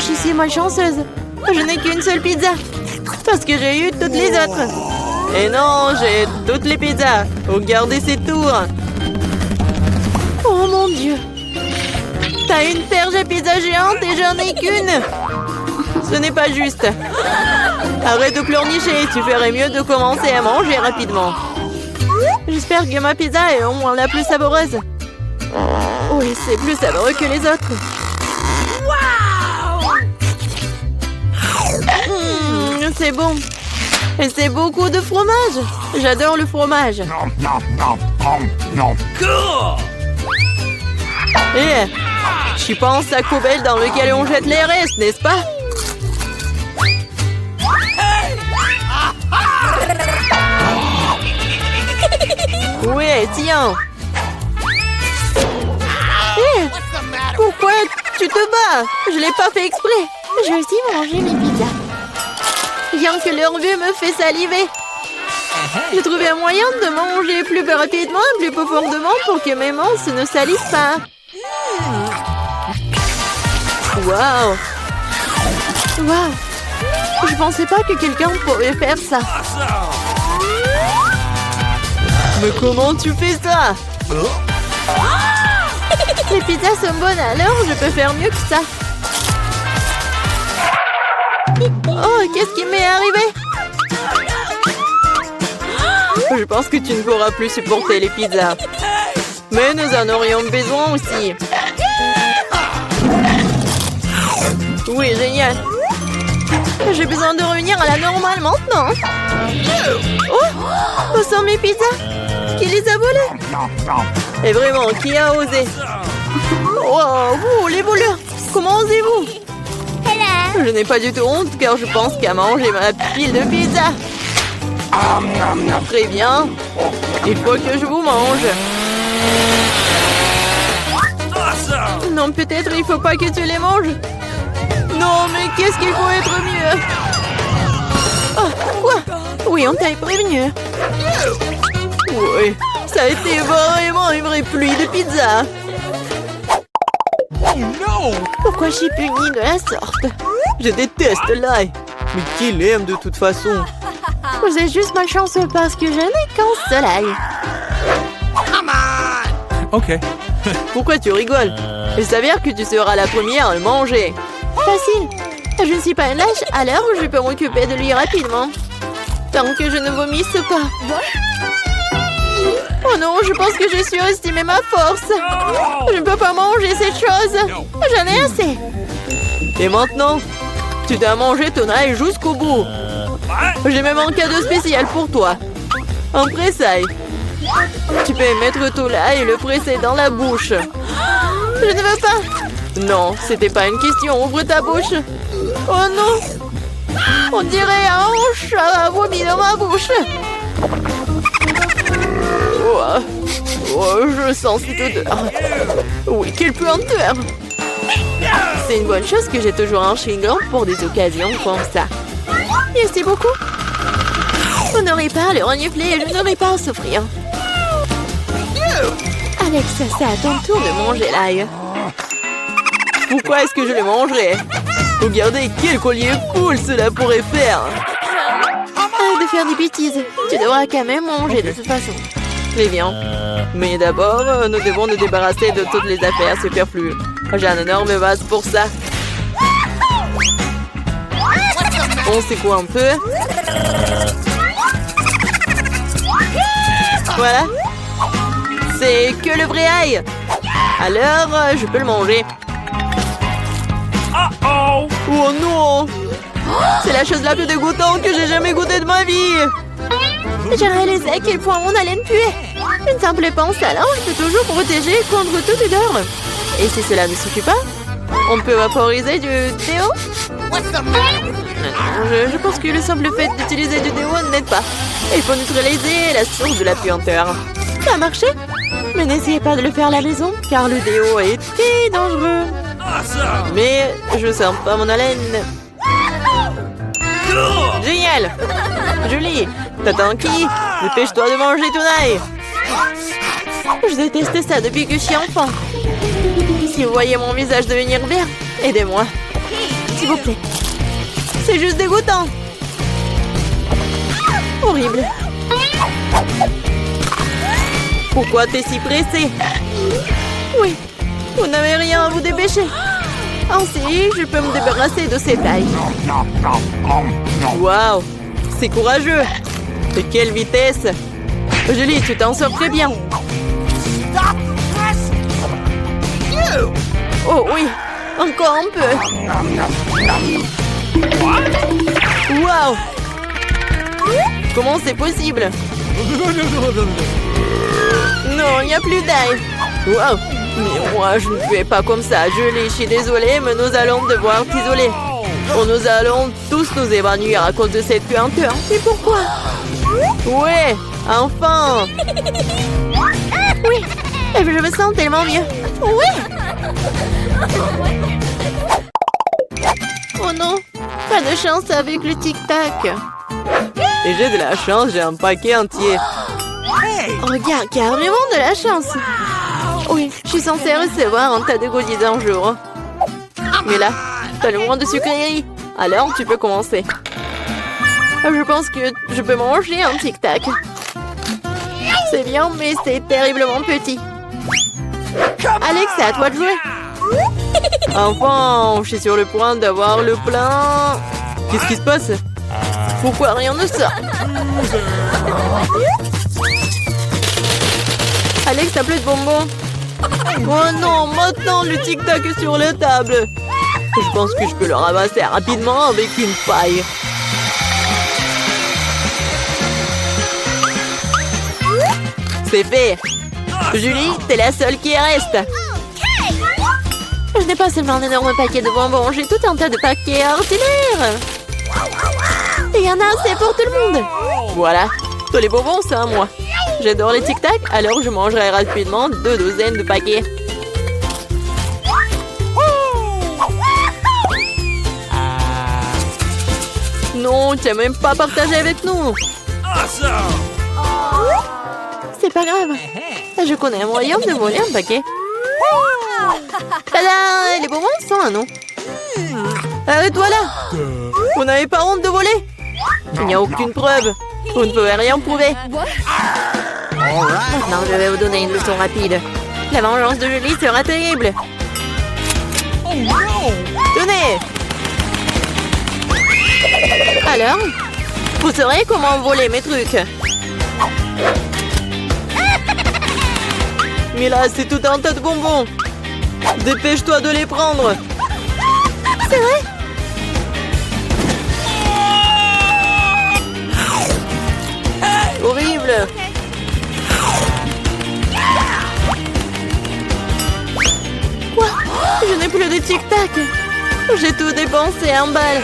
je suis malchanceuse. Je n'ai qu'une seule pizza. Parce que j'ai eu toutes les autres. Et non, j'ai toutes les pizzas. Regardez ces tours. Oh mon Dieu. T'as une perche à pizza géante et j'en ai qu'une. Ce n'est pas juste. Arrête de pleurnicher. Tu ferais mieux de commencer à manger rapidement. J'espère que ma pizza est au moins la plus savoureuse. Oui, c'est plus savoureux que les autres. C'est bon. Et c'est beaucoup de fromage. J'adore le fromage. Et tu penses à poubelle dans lequel on jette les restes, n'est-ce pas? Ouais, tiens. Pourquoi tu te bats? Je l'ai pas fait exprès. Je vais aussi manger mes pizzas. Rien que leur vue me fait saliver. J'ai trouvé un moyen de manger plus rapidement et plus profondément pour que mes mains ne salissent pas. Waouh! Waouh! Je pensais pas que quelqu'un pourrait faire ça. Mais comment tu fais ça? Les pizzas sont bonnes, alors je peux faire mieux que ça. Oh, qu'est-ce qui m'est arrivé? Je pense que tu ne pourras plus supporter les pizzas. Mais nous en aurions besoin aussi. Oui, génial. J'ai besoin de revenir à la normale maintenant. Oh, où sont mes pizzas? Qui les a volées? Et vraiment, qui a osé? Oh, vous, les voleurs, comment osez-vous? Je n'ai pas du tout honte car je pense qu'à manger ma pile de pizza. Très bien. Il faut que je vous mange. Non, peut-être il faut pas que tu les manges. Non, mais qu'est-ce qu'il faut être mieux? Oh, quoi? Oui, on t'a prévenu. Oui, ça a été vraiment une vraie pluie de pizza. Pourquoi je suis punie de la sorte? Je déteste l'ail. Mais qui l'aime de toute façon? Vous êtes juste malchanceux parce que je n'ai qu'un seul ail. Ok. Pourquoi tu rigoles? Il s'avère que tu seras la première à le manger. Facile. Je ne suis pas une lâche, alors je peux m'occuper de lui rapidement. Tant que je ne vomisse pas. Oh non, je pense que j'ai surestimé ma force. Je ne peux pas manger cette chose. J'en ai assez. Et maintenant, tu dois manger ton ail jusqu'au bout. J'ai même un cadeau spécial pour toi. Un presse-ail. Tu peux mettre tout l'ail et le presser dans la bouche. Je ne veux pas. Non, c'était pas une question. Ouvre ta bouche. Oh non. On dirait un chat a vomi dans ma bouche. Oh, je sens cette odeur. Oui, quelle puanteur. C'est une bonne chose que j'ai toujours un chewing-gum pour des occasions comme ça. Merci beaucoup. On n'aurait pas à le renifler et je n'aurais pas à souffrir. Alex, c'est à ton tour de manger l'ail. Pourquoi est-ce que je le mangerais? Regardez quel collier cool cela pourrait faire. Arrête de faire des bêtises. Tu devras quand même manger de toute façon. Très bien. Mais d'abord, nous devons nous débarrasser de toutes les affaires superflues. J'ai un énorme vase pour ça. On secoue un peu. Voilà. C'est que le vrai ail. Alors, je peux le manger. Oh non! C'est la chose la plus dégoûtante que j'ai jamais goûtée de ma vie. J'ai réalisé à quel point mon haleine puait. Une simple pince à linge peut toujours protéger contre toute odeur. Et si cela ne suffit pas, on peut vaporiser du déo. Je pense que le simple fait d'utiliser du déo n'aide pas. Il faut neutraliser la source de la puanteur. Ça a marché? Mais n'essayez pas de le faire à la maison, car le déo est très dangereux. Mais je sens pas mon haleine. Génial! Julie, t'attends qui? Dépêche-toi de manger ton ail. Je déteste ça depuis que je suis enfant. Si vous voyez mon visage devenir vert, aidez-moi. s'il vous plaît. C'est juste dégoûtant. Horrible. Pourquoi t'es si pressé? Oui, vous n'avez rien à vous dépêcher. Ainsi, je peux me débarrasser de ces tailles. Waouh, c'est courageux. De quelle vitesse! Julie, tu t'en sors très bien. Oh oui, encore un peu. Waouh! Comment c'est possible? Non, il n'y a plus d'ail. Waouh! Mais moi, je ne fais pas comme ça. Julie, je suis désolée, mais nous allons devoir t'isoler. Nous allons tous nous évanouir à cause de cette puanteur. Et pourquoi? Ouais, enfin! Oui, je me sens tellement mieux. Oui! Oh non, pas de chance avec le tic-tac. Et j'ai de la chance, j'ai un paquet entier. Regarde, carrément de la chance. Oui, je suis censée recevoir un tas de goodies un jour. Mais là, t'as le moins de sucreries. Alors, tu peux commencer. Je pense que je peux manger un tic-tac. C'est bien, mais c'est terriblement petit. Alex, c'est à toi de jouer. Enfin, je suis sur le point d'avoir le plein. Qu'est-ce qui se passe? Pourquoi rien ne sort? Alex, t'as plus de bonbons. Oh non, maintenant le tic-tac est sur la table. Je pense que je peux le ramasser rapidement avec une paille. C'est fait. Julie, t'es la seule qui reste. Je n'ai pas seulement un énorme paquet de bonbons, j'ai tout un tas de paquets ordinaires. Il y en a assez pour tout le monde. Voilà, tous les bonbons, c'est à moi. J'adore les tic-tac, alors je mangerai rapidement 2 douzaines de paquets. Non, tu n'as même pas partagé avec nous. C'est pas grave. Je connais un moyen de voler un paquet. Tada! Les bonbons sont à nous. Arrête-toi là! Vous n'avez pas honte de voler? Il n'y a aucune preuve. Vous ne pouvez rien prouver. Maintenant, je vais vous donner une leçon rapide. La vengeance de Julie sera terrible. Tenez! Alors, vous saurez comment voler mes trucs. Mais là, c'est tout un tas de bonbons. Dépêche-toi de les prendre. C'est vrai? Horrible. Quoi? Je n'ai plus de tic-tac. J'ai tout dépensé en balles.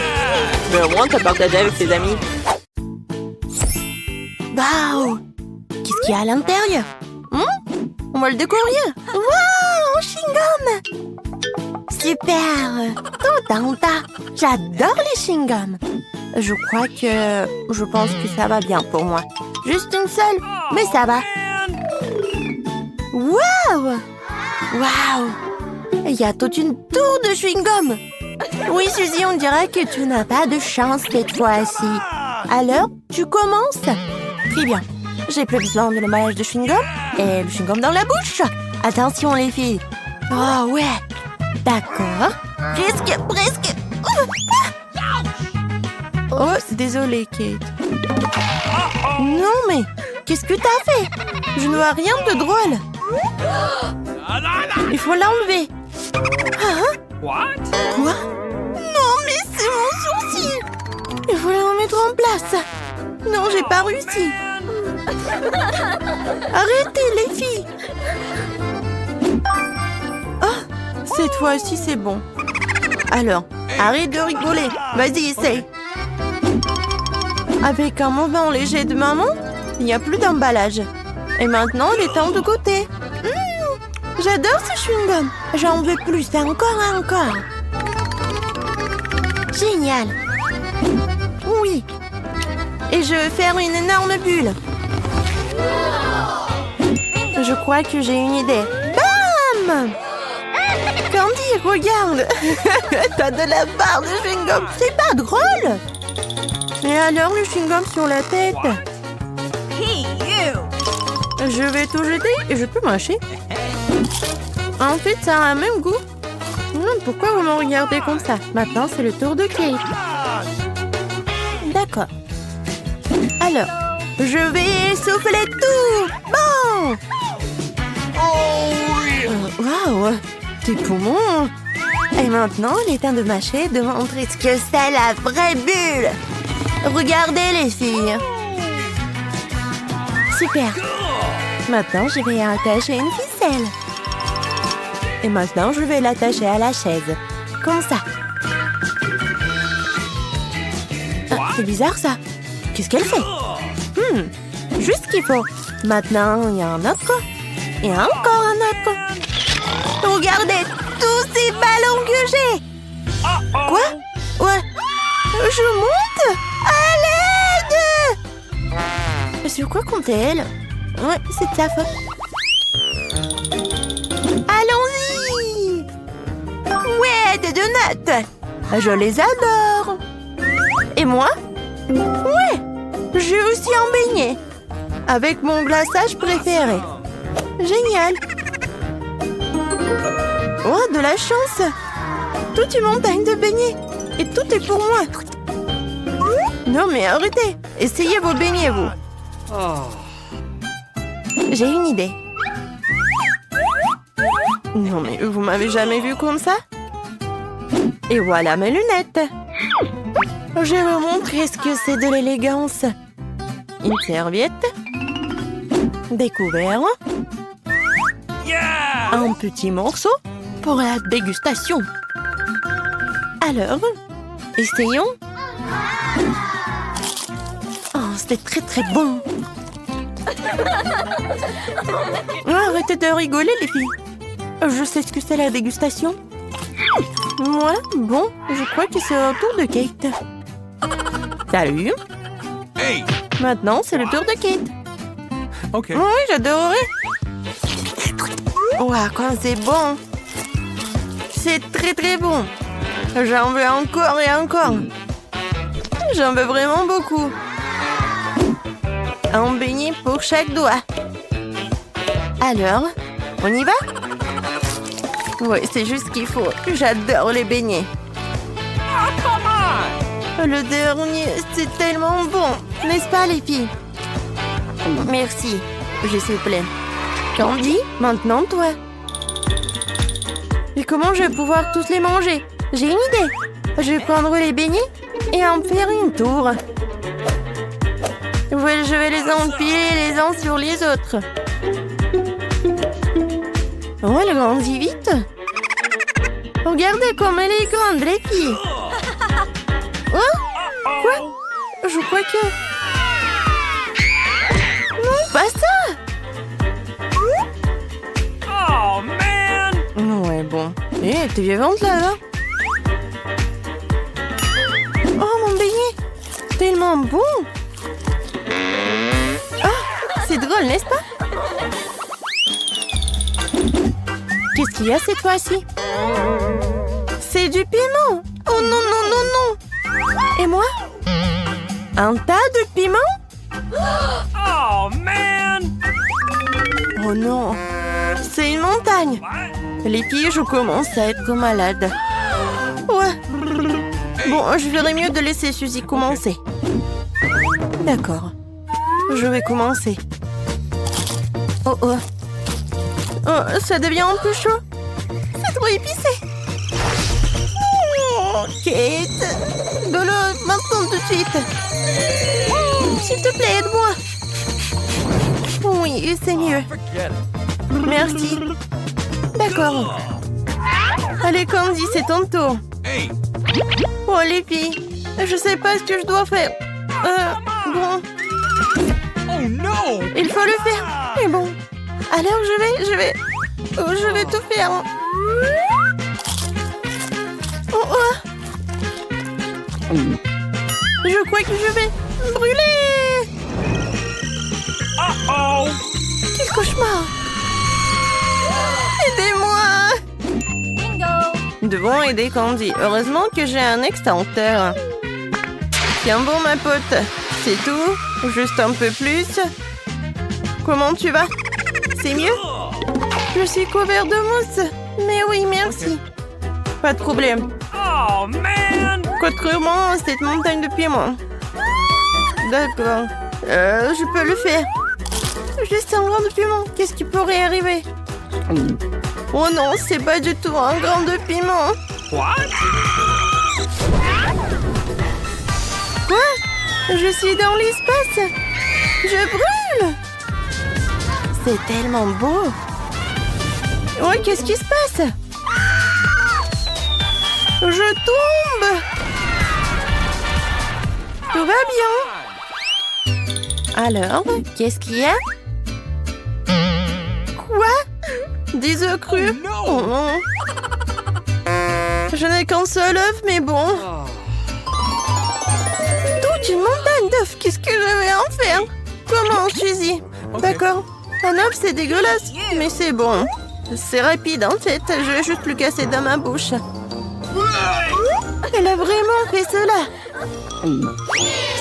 Mais au moins, t'as partagé avec tes amis. Waouh! Qu'est-ce qu'il y a à l'intérieur? On va le découvrir. Waouh! Un chewing-gum! Super! Tout un tas. J'adore les chewing-gums. Je pense que ça va bien pour moi. Juste une seule, mais ça va. Waouh! Waouh! Il y a toute une tour de chewing-gum. Oui, Suzy, on dirait que tu n'as pas de chance cette fois-ci. Alors, tu commences? Très bien. J'ai plus besoin de l'emballage de chewing-gum et le chewing-gum dans la bouche. Attention, les filles. Oh, ouais. D'accord. Presque. Oh, désolée, Kate. Non, mais qu'est-ce que t'as fait? Je ne vois rien de drôle. Il faut l'enlever. Hein? Quoi? Non, mais c'est mon sourcil. Il faut le remettre en place. Non, j'ai pas réussi. Arrêtez, les filles. Oh, cette fois-ci, c'est bon. Alors, arrête de rigoler. Vas-y, essaye. Avec un mouvement léger de maman, il n'y a plus d'emballage. Et maintenant, il est temps de goûter. J'adore ce chewing-gum. J'en veux plus, encore. Génial. Oui. Et je vais faire une énorme bulle. Je crois que j'ai une idée. Bam! Candy, regarde. T'as de la barre de chewing-gum. C'est pas drôle. Et alors, le chewing-gum sur la tête? Hey, you! Je vais tout jeter et je peux mâcher. En fait, ça a un même goût. Pourquoi vous me regardez comme ça? Maintenant, c'est le tour de Kate. D'accord. Alors, je vais souffler tout. Bon. Waouh, tes poumons. Et maintenant, il est temps de mâcher, de montrer ce que c'est la vraie bulle. Regardez les filles. Super. Maintenant, je vais attacher une ficelle. Et maintenant, je vais l'attacher à la chaise. Comme ça. Ah, c'est bizarre ça. Qu'est-ce qu'elle fait? Juste ce qu'il faut. Maintenant, il y a un autre. Et encore un autre. Regardez tous ces ballons que j'ai. Quoi? Ouais. Je monte? À l'aide! Sur quoi comptait-elle? Ouais, c'est de sa faute. Allons-y! Ouais, des donuts! Je les adore! Et moi? Ouais! J'ai aussi un beignet! Avec mon glaçage préféré. Génial! Oh, de la chance! Toute une montagne de beignets! Et tout est pour moi! Non mais arrêtez! Essayez vos beignets, vous! J'ai une idée. Non mais vous m'avez jamais vu comme ça? Et voilà mes lunettes. Je vais vous montrer ce que c'est de l'élégance. Une serviette. Des couverts. Un petit morceau pour la dégustation. Alors, essayons. Oh, c'était très très bon. Arrêtez de rigoler les filles. Je sais ce que c'est la dégustation. Moi, bon, je crois que c'est au tour de Kate. Salut. Hey. Maintenant, c'est le tour de Kate. Ok. Oui, j'adorerais. Ouah, quand c'est bon. C'est très très bon. J'en veux encore et encore. J'en veux vraiment beaucoup. Un beignet pour chaque doigt. Alors, on y va? Oui, c'est juste ce qu'il faut. J'adore les beignets. Le dernier, c'est tellement bon. N'est-ce pas, les filles? Merci. Je suis pleine. Candy, maintenant toi. Et comment je vais pouvoir tous les manger? J'ai une idée. Je vais prendre les beignets et en faire une tour. Ouais, je vais les empiler les uns sur les autres. Oh, elle grandit vite. Regardez comme elle est grande, les filles. Oh, quoi? Je crois que... Non, pas ça. Oh, man! Ouais, bon. Eh, t'es vivante là. Oh, mon beignet. Tellement bon. Ah, c'est drôle, n'est-ce pas? Qu'est-ce qu'il y a cette fois-ci? C'est du piment. Oh non, non, non, non. Et moi? Un tas de piment? Oh, man! Oh non. C'est une montagne. Les filles, je commence à être malade. Ouais. Bon, je ferais mieux de laisser Suzy commencer. D'accord. Je vais commencer. Oh oh. Oh, ça devient un peu chaud. C'est trop épicé. Oh, Kate. De l'eau, maintenant tout de suite. S'il te plaît, aide-moi. Oui, c'est mieux. Merci. D'accord. Allez, Candy, c'est ton tour. Hey. Oh, les filles, je sais pas ce que je dois faire. Bon, Oh, no! il faut le faire. Mais bon, alors je vais tout faire. Oh, oh. Je crois que je vais brûler. Uh-oh! Quel cauchemar. Aidez-moi. Bingo! Nous devons aider Candy. Heureusement que j'ai un extincteur. Tiens bon, ma pote. C'est tout? Juste un peu plus? Comment tu vas? C'est mieux? Je suis couvert de mousse. Mais oui, merci. Pas de problème. Oh, man! Contrairement à cette montagne de piment. D'accord. Je peux le faire. Juste un grain de piment. Qu'est-ce qui pourrait arriver? Oh non, c'est pas du tout un grain de piment. What? Quoi? Je suis dans l'espace. Je brûle. C'est tellement beau. Ouais, qu'est-ce qui se passe? Je tombe. Tout va bien. Alors, qu'est-ce qu'il y a? Quoi? Des œufs crus? Oh non. Je n'ai qu'un seul œuf, mais bon. Toute une montagne d'œufs. Qu'est-ce que je vais en faire? Comment, Suzy? D'accord. Un œuf, c'est dégueulasse, mais c'est bon. C'est rapide, en fait. Je vais juste le casser dans ma bouche. Elle a vraiment fait cela.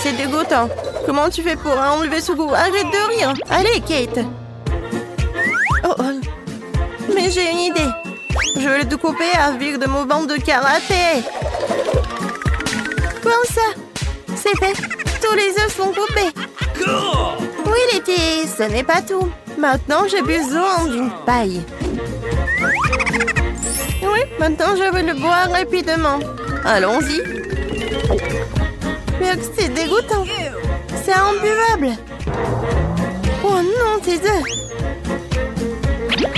C'est dégoûtant. Comment tu fais pour enlever ce goût? Arrête de rire. Allez, Kate. Oh, mais j'ai une idée. Je vais le découper avec de mon bandes de karaté. Comme ça. C'est fait. Tous les œufs sont coupés. Oui, l'été, ce n'est pas tout. Maintenant, j'ai besoin d'une paille. Oui, maintenant, je vais le boire rapidement. Allons-y. Mais c'est dégoûtant. C'est imbuvable. Oh non, tes œufs.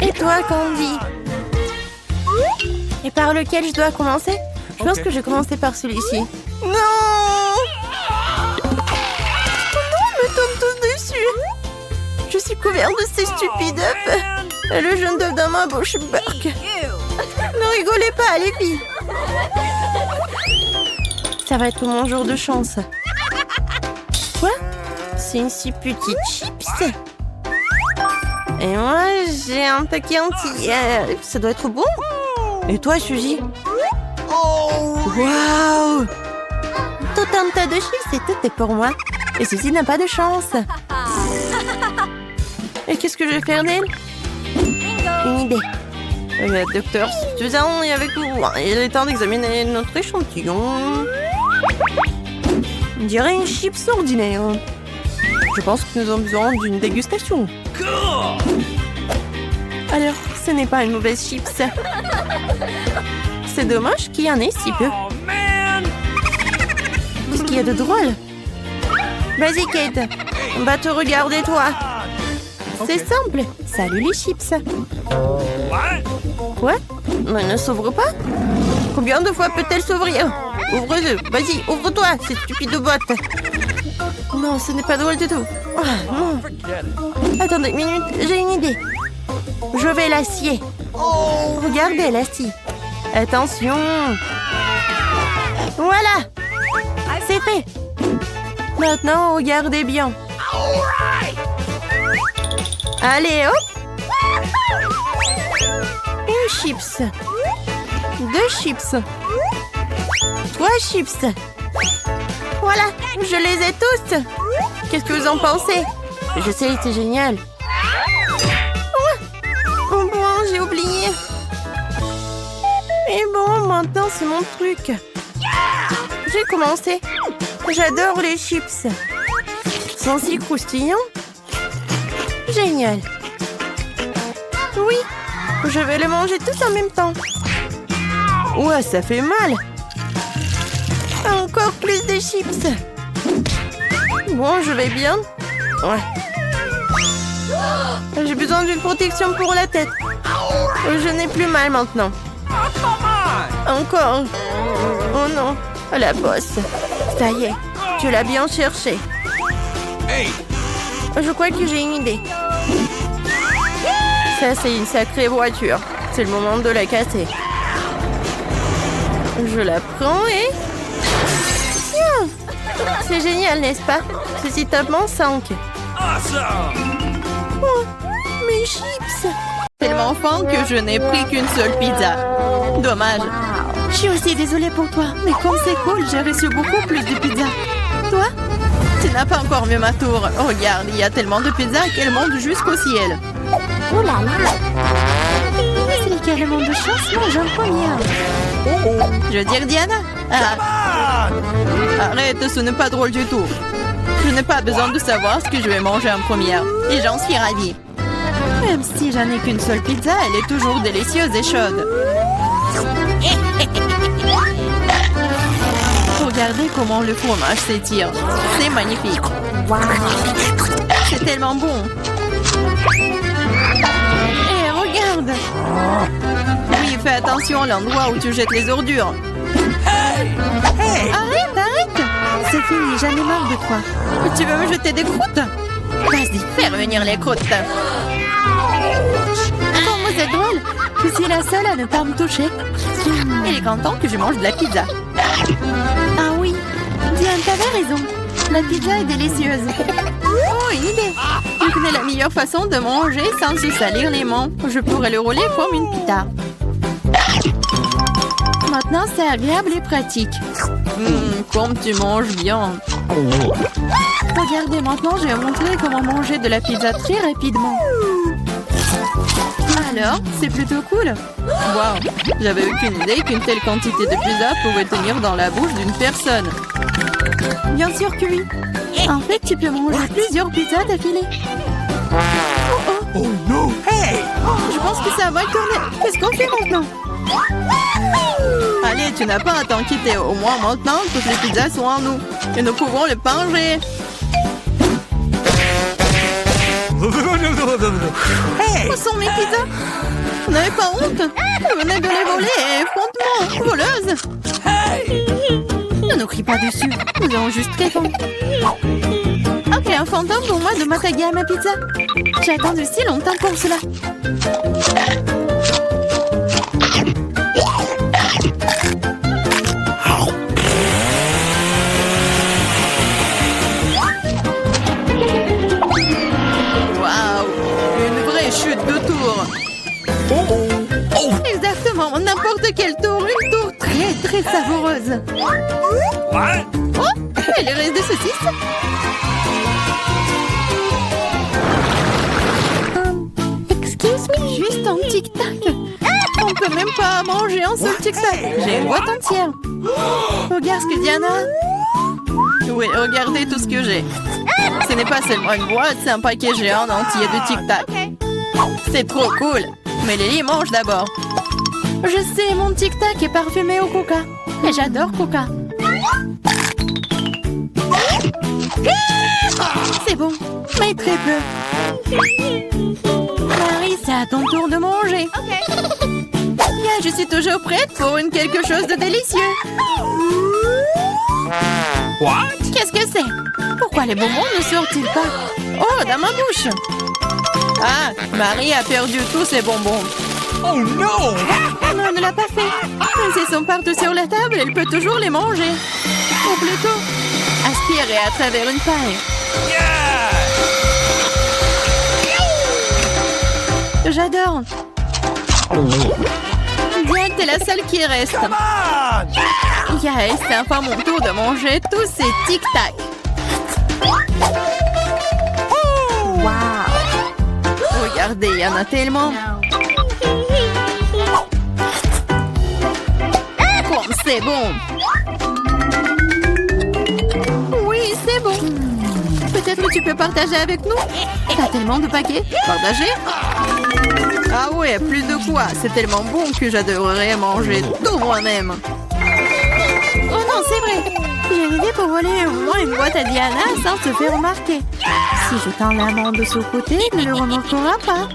Et toi, Candy? Et par lequel je dois commencer? Je pense que je vais commencer par celui-ci. Non! Non, me tombe tous dessus. Je suis couvert de ces stupides œufs. Et le jaune d'œuf dans ma bouche, Burk. Ne rigolez pas, les filles. Ça va être mon jour de chance. Quoi? C'est une si petite chips. Et moi, j'ai un paquet entier. Ça doit être bon. Et toi, Suzy? Waouh! Tout un tas de chips et tout est pour moi. Et Suzy n'a pas de chance. Et qu'est-ce que je vais faire d'elle? Une idée. Le docteur Suzanne est avec vous. Il est temps d'examiner notre échantillon. On dirait une chips ordinaire. Je pense que nous avons besoin d'une dégustation. Alors, ce n'est pas une mauvaise chips. C'est dommage qu'il y en ait si peu. Oh, man! Qu'est-ce qu'il y a de drôle? Vas-y, Kate. On va te regarder, toi. C'est simple. Salut, les chips. What? Quoi? Mais elle ne s'ouvre pas? Combien de fois peut-elle s'ouvrir? Ouvre-le. Vas-y, ouvre-toi, cette stupide boîte. Non, ce n'est pas drôle du tout. Ah, non. Attendez une minute, j'ai une idée. Je vais l'acier. Regardez, la scie. Attention. Voilà. C'est fait. Maintenant, regardez bien. Allez, hop. Une chips. 2 chips. 3 chips. Voilà, je les ai tous. Qu'est-ce que vous en pensez? Je sais, c'est génial. Oh bon, j'ai oublié. Et bon, maintenant c'est mon truc. J'ai commencé. J'adore les chips. Ils sont si croustillants. Génial. Oui, je vais les manger tous en même temps. Ouais, ça fait mal. Encore plus de chips. Bon, je vais bien. Ouais. J'ai besoin d'une protection pour la tête. Je n'ai plus mal maintenant. Encore. Oh non. La bosse. Ça y est. Tu l'as bien cherché. Je crois que j'ai une idée. Ça, c'est une sacrée voiture. C'est le moment de la casser. Je la prends et... Tiens! C'est génial, n'est-ce pas? Ceci tapement 5. Oh, mes chips! Tellement faim que je n'ai pris qu'une seule pizza. Dommage. Je suis aussi désolée pour toi, mais comme c'est cool, j'ai reçu beaucoup plus de pizza. Toi? Tu n'as pas encore vu ma tour. Regarde, il y a tellement de pizza qu'elle monte jusqu'au ciel. Oh là là. C'est carrément de chance, mange en première. Je veux dire Diana. Ah. Arrête, ce n'est pas drôle du tout. Je n'ai pas besoin de savoir ce que je vais manger en première. Et j'en suis ravie. Même si j'en ai qu'une seule pizza, elle est toujours délicieuse et chaude. Regardez comment le fromage s'étire. C'est magnifique. Wow. C'est tellement bon. Et regarde. Oui, fais attention à l'endroit où tu jettes les ordures. Arrête. C'est fini, j'en ai marre de toi. Tu veux me jeter des croûtes? Vas-y, fais revenir les croûtes. Comment c'est drôle. Je suis la seule à ne pas me toucher. Il est content que je mange de la pizza. Ah oui, Diane, t'avais raison. La pizza est délicieuse. Oh, une idée. Je connais la meilleure façon de manger sans se salir les mains. Je pourrais le rouler comme une pita. Maintenant, c'est agréable et pratique. Comme tu manges bien. Regardez, maintenant, je vais montrer comment manger de la pizza très rapidement. Alors, c'est plutôt cool. Wow, j'avais aucune idée qu'une telle quantité de pizza pouvait tenir dans la bouche d'une personne. Bien sûr que oui. En fait, tu peux manger plusieurs pizzas d'affilée. Oh no! Hey! Je pense que ça va tourner. Qu'est-ce qu'on fait maintenant? Allez, tu n'as pas à t'inquiéter. Au moins maintenant, toutes les pizzas sont en nous. Et nous pouvons les manger. Hey! Où sont mes pizzas? Vous n'avez pas honte? Vous venez de les voler et frontement, voleuse. Ne nous crie pas dessus. Nous avons juste très faim. Ok, un fantôme pour moi de m'attaquer à ma pizza. J'ai attendu si longtemps pour cela. Waouh! Une vraie chute de tour. Exactement, n'importe quel tour. Une tour très très savoureuse. What? Oh, elle reste des saucisses. Excuse me. Juste un tic-tac. On peut même pas manger un seul tic-tac. J'ai une boîte entière. Regarde ce que Diana a. Oui, regardez tout ce que j'ai. Ce n'est pas seulement une boîte, c'est un paquet géant entier de tic-tac. C'est trop cool. Mais Lily mange d'abord. Je sais, mon tic-tac est parfumé au coca. Et j'adore coca. C'est bon, mais très peu. Marie, c'est à ton tour de manger. Bien, je suis toujours prête pour quelque chose de délicieux. What? Qu'est-ce que c'est? Pourquoi les bonbons ne sortent-ils pas? Oh, dans ma bouche. Ah, Marie a perdu tous ses bonbons. Oh no! Non, elle ne l'a pas fait. Mais s'ils sont partout sur la table, elle peut toujours les manger. Ou plutôt, aspirer à travers une paille. Yeah! J'adore. Diane, t'es la seule qui reste. Come on! Yael, c'est enfin mon tour de manger tous ces tic-tac. Wow. Regardez, il y en a tellement. Comme c'est bon. Oui, c'est bon. Peut-être que tu peux partager avec nous? T'as tellement de paquets. Partager? Ah ouais, plus de quoi. C'est tellement bon que j'adorerais manger tout moi-même. Oh non, c'est vrai. J'ai une idée pour voler au moins une boîte à Diana sans se faire remarquer. Si je tends la main de ce côté, il ne le remarquera pas.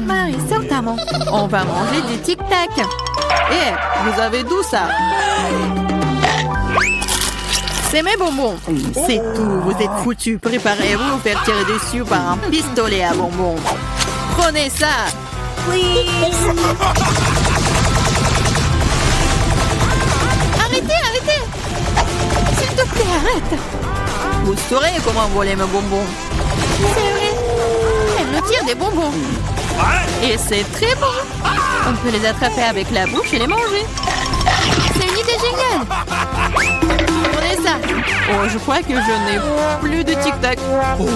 Marie, sors ta main. On va manger des tic-tac. Eh, vous avez d'où ça? C'est mes bonbons. C'est tout, vous êtes foutus. Préparez-vous à vous faire tirer dessus par un pistolet à bonbons. Prenez ça. Please. Arrêtez. S'il te plaît, arrête. Vous saurez comment voler mes bonbons. C'est vrai. Elle me tire des bonbons. What? Et c'est très bon. On peut les attraper avec la bouche et les manger. Oh, je crois que je n'ai plus de tic-tac.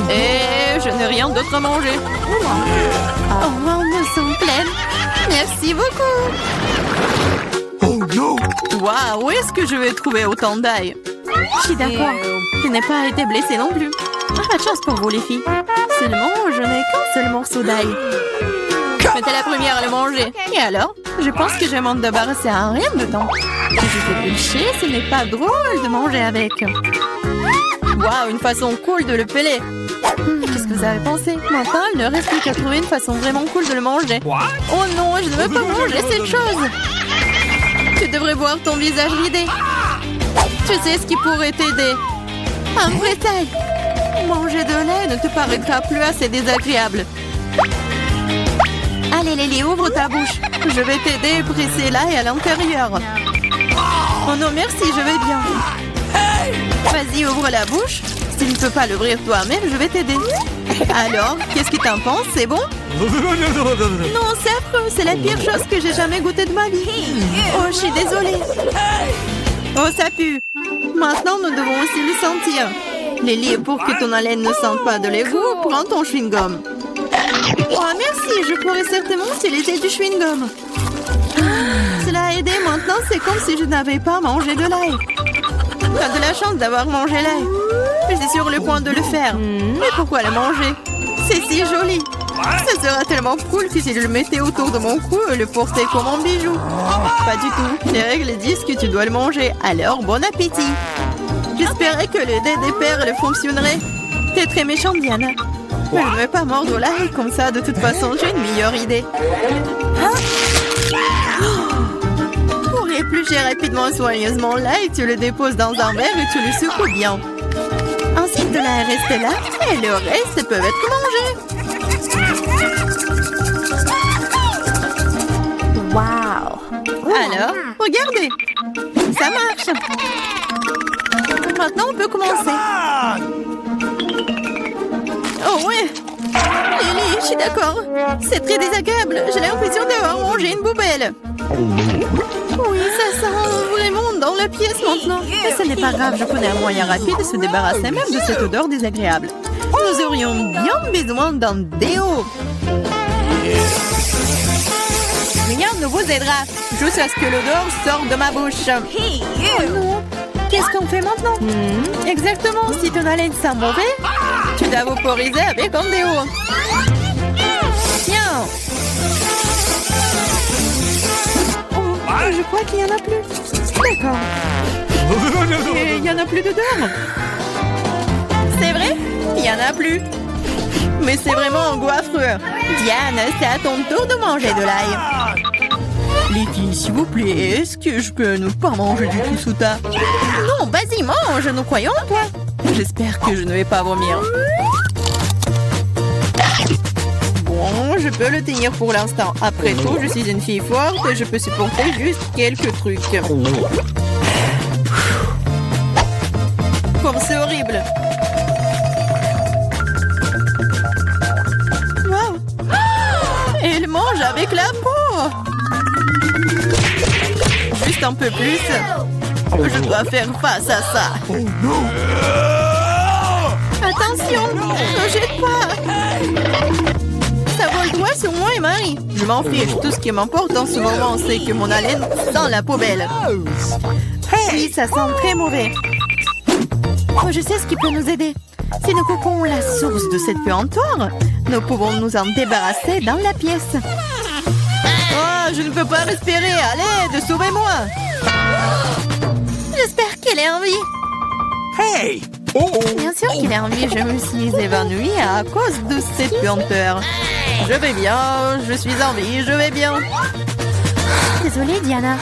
Et je n'ai rien d'autre à manger. Oh, on me sent pleine. Merci beaucoup. Oh no! Waouh, où est-ce que je vais trouver autant d'ail? Je suis d'accord. Je n'ai pas été blessée non plus. Pas de chance pour vous, les filles. Seulement, je n'ai qu'un seul morceau d'ail. Mais t'es la première à le manger. Et alors? Je pense que je vais m'en débarrasser en rien de temps. Si je fais pêcher, ce n'est pas drôle de manger avec. Waouh, une façon cool de le peler. Qu'est-ce que vous avez pensé? Maintenant, il ne reste plus qu'à trouver une façon vraiment cool de le manger. What? Oh non, je ne veux pas manger cette chose. Tu devrais voir ton visage ridé. Tu sais ce qui pourrait t'aider. Un vrai taille. Manger de lait ne te paraîtra plus assez désagréable. Allez, Lily, ouvre ta bouche. Je vais t'aider à presser l'ail à l'intérieur. Oh non, merci, je vais bien. Vas-y, ouvre la bouche. Si tu ne peux pas l'ouvrir toi-même, je vais t'aider. Alors, qu'est-ce que t'en penses? C'est bon? Non, c'est affreux. C'est la pire chose que j'ai jamais goûtée de ma vie. Oh, je suis désolée. Oh, ça pue. Maintenant, nous devons aussi le sentir. Lily, pour que ton haleine ne sente pas de l'égout, prends ton chewing-gum. Oh, merci. Je pourrais certainement utiliser du chewing-gum. Cela a aidé. Maintenant, c'est comme si je n'avais pas mangé de l'ail. T'as de la chance d'avoir mangé l'ail. J'étais sur le point de le faire. Mais pourquoi le manger? C'est si joli. Ça sera tellement cool que si je le mettais autour de mon cou et le portais comme un bijou. Pas du tout. Les règles disent que tu dois le manger. Alors, bon appétit. J'espérais que le dé des perles fonctionnerait. T'es très méchante, Diana. Mais je ne vais pas mordre l'ail comme ça. De toute façon, j'ai une meilleure idée. Pour éplucher rapidement et soigneusement l'ail, tu le déposes dans un verre et tu le secoues bien. Ensuite, de l'ail reste là et le reste peut être mangé. Wow. Alors, regardez. Ça marche. Maintenant, on peut commencer. Oh ouais. Lily, je suis d'accord. C'est très désagréable. J'ai l'impression d'avoir mangé une poubelle. Oui, ça sent vraiment dans la pièce maintenant. Mais ce n'est pas grave, je connais un moyen rapide de se débarrasser même de cette odeur désagréable. Nous aurions bien besoin d'un déo. Rien ne vous aidera, juste à ce que l'odeur sorte de ma bouche. Oh non. Qu'est-ce qu'on fait maintenant? Exactement, si ton haleine sent mauvais, tu dois vaporiser avec un déo. Tiens. Oh, je crois qu'il n'y en a plus. D'accord. Et il n'y en a plus d'odeur. C'est vrai? Il n'y en a plus. Mais c'est vraiment un goût affreux. Diane, c'est à ton tour de manger de l'ail. Les filles, s'il vous plaît, est-ce que je peux ne pas manger du tout sous ta... Non, vas-y, mange, nous croyons en toi. J'espère que je ne vais pas vomir. Bon, je peux le tenir pour l'instant. Après tout, je suis une fille forte et je peux supporter juste quelques trucs. Comme c'est horrible. Wow. Elle mange avec la peau. Juste un peu plus. Je dois faire face à ça. Oh no! Attention, ne jette pas. Ça vole droit sur moi et Marie. Je m'en fiche. Tout ce qui m'importe en ce moment, c'est que mon haleine sent la poubelle. Oui, ça sent très mauvais. Oh, je sais ce qui peut nous aider. Si nous coupons la source de cette puanteur, nous pouvons nous en débarrasser dans la pièce. Oh, je ne peux pas respirer. Allez, sauvez-moi. J'espère qu'elle est en vie. Hey! Oh! Bien sûr qu'il est en vie. Je me suis évanouie à cause de cette puanteur. Je vais bien. Je suis en vie. Je vais bien. Désolée, Diana.